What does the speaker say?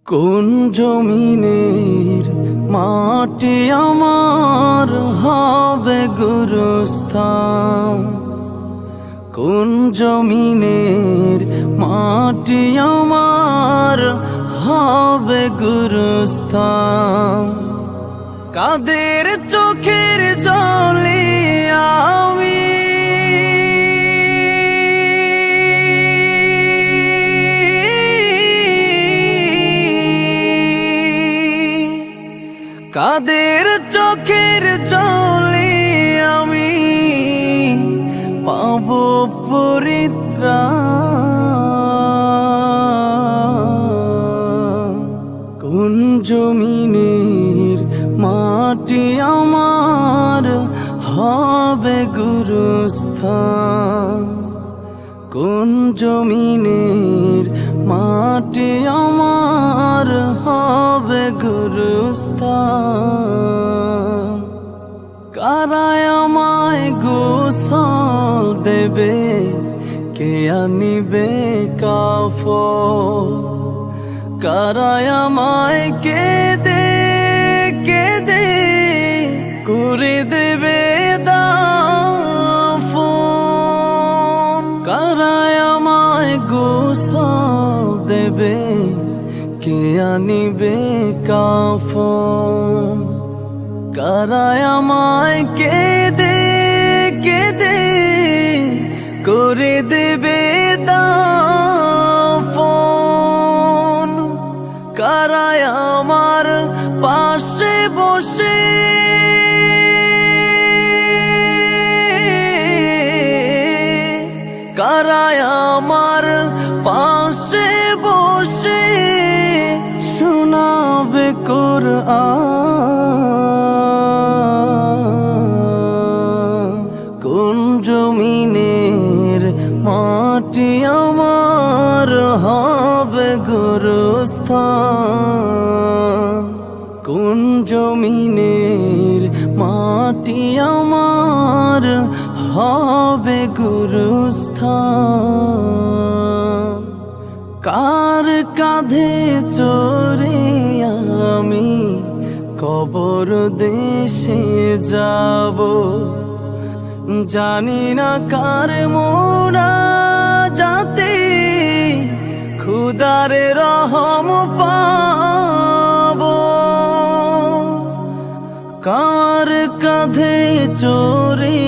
কোন জমিনের মাটি আমার হবে গুরুস্থান? কোন জমিনের মাটি আমার হবে গুরুস্থান? কাদের চোখের জলে আমি কাদের চোখের জলে আমি পাব পরিত্রাণ? কোন জমিনের মাটি আমার হবে গুরুস্থান? কোন জমিনের মাটি আমার হবে গুরুস্থান? কারায় আমায় গোসল দেবে, কে আনিবে কাফন? কারায় আমায় কেঁদে কেঁদে করে দেবে দাফন? কারায় আমায় গোসল দেবে, কে আনিবে কাফন? কারায় আমায় কেঁদে কেঁদে করে দেবে দাফন? কারায় আমার পাশে বসে কারায় আমার পাশে বসে শোনাবে কোরআন? কোন জমিনের মাটি আমার হবে গুরুস্থান? কোন জমিনের মাটি আমার হবে গুরুস্থান? কার কাঁধে চড়ে আমি কবর দেশে যাব? জানি না কার মুনাজাতে খুদার রহম পাবো। কার কাঁধে চড়ে